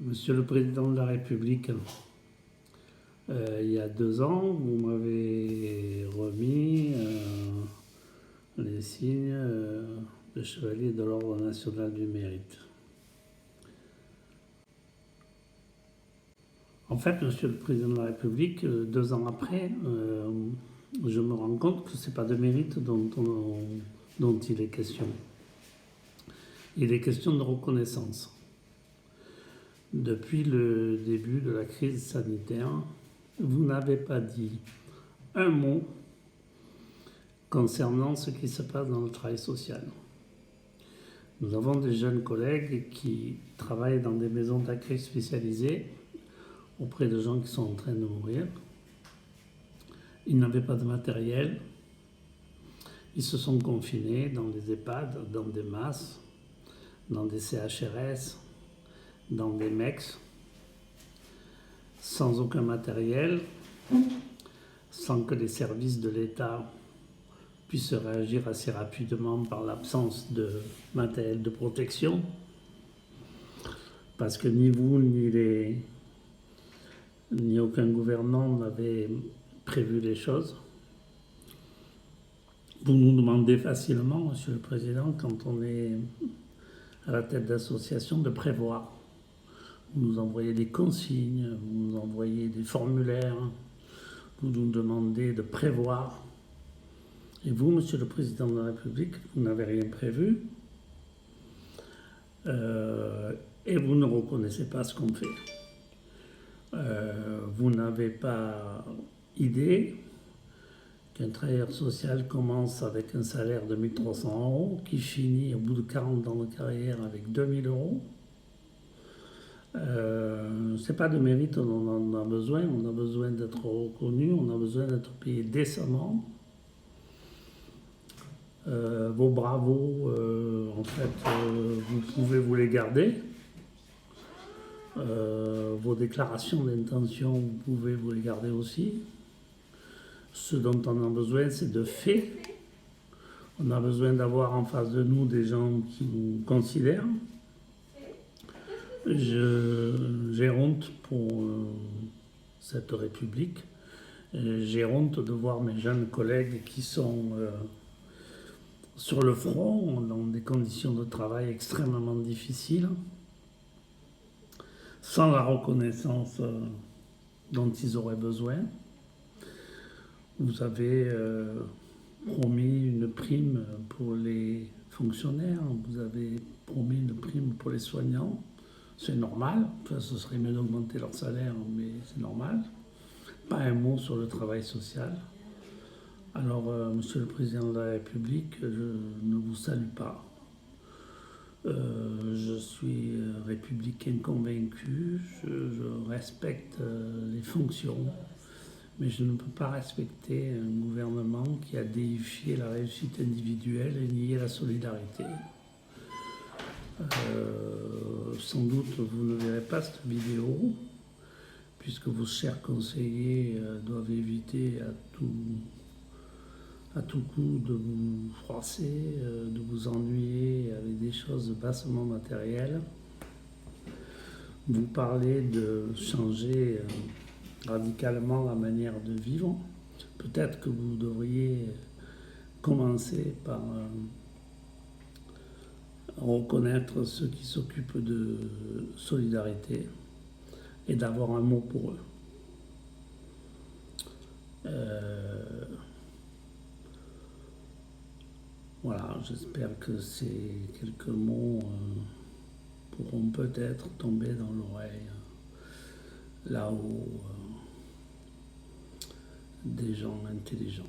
Monsieur le Président de la République, il y a 2 ans, vous m'avez remis les signes de chevalier de l'Ordre national du mérite. En fait, Monsieur le Président de la République, 2 ans après, je me rends compte que ce n'est pas de mérite dont il est question. Il est question de reconnaissance. Depuis le début de la crise sanitaire, vous n'avez pas dit un mot concernant ce qui se passe dans le travail social. Nous avons des jeunes collègues qui travaillent dans des maisons d'accueil spécialisées auprès de gens qui sont en train de mourir. Ils n'avaient pas de matériel. Ils se sont confinés dans des EHPAD, dans des MAS, dans des CHRS, dans des MEX, sans aucun matériel, sans que les services de l'État puissent réagir assez rapidement par l'absence de matériel de protection, parce que ni vous ni aucun gouvernement n'avait prévu les choses. Vous nous demandez facilement, Monsieur le Président, quand on est à la tête d'association, de prévoir. Vous nous envoyez des consignes, vous nous envoyez des formulaires, vous nous demandez de prévoir. Et vous, Monsieur le Président de la République, vous n'avez rien prévu et vous ne reconnaissez pas ce qu'on fait. Vous n'avez pas idée qu'un travailleur social commence avec un salaire de 1 300 €, qui finit au bout de 40 ans de carrière avec 2 000 €. C'est pas de mérite dont on a besoin d'être reconnu, on a besoin d'être payé décemment. Vos bravos, en fait, vous pouvez vous les garder. Vos déclarations d'intention, vous pouvez vous les garder aussi. Ce dont on a besoin, c'est de faits. On a besoin d'avoir en face de nous des gens qui nous considèrent. J'ai honte pour cette République. J'ai honte de voir mes jeunes collègues qui sont sur le front, dans des conditions de travail extrêmement difficiles, sans la reconnaissance dont ils auraient besoin. Vous avez promis une prime pour les fonctionnaires, vous avez promis une prime pour les soignants. C'est normal, enfin, ce serait mieux d'augmenter leur salaire, mais c'est normal. Pas un mot sur le travail social. Alors, Monsieur le Président de la République, je ne vous salue pas. Je suis républicain convaincu, je respecte les fonctions, mais je ne peux pas respecter un gouvernement qui a déifié la réussite individuelle et nié la solidarité. Sans doute vous ne verrez pas cette vidéo, puisque vos chers conseillers doivent éviter à tout coup de vous froisser, de vous ennuyer avec des choses bassement matérielles. Vous parlez de changer radicalement la manière de vivre. Peut-être que vous devriez commencer par reconnaître ceux qui s'occupent de solidarité et d'avoir un mot pour eux. Voilà, j'espère que ces quelques mots pourront peut-être tomber dans l'oreille là-haut des gens intelligents.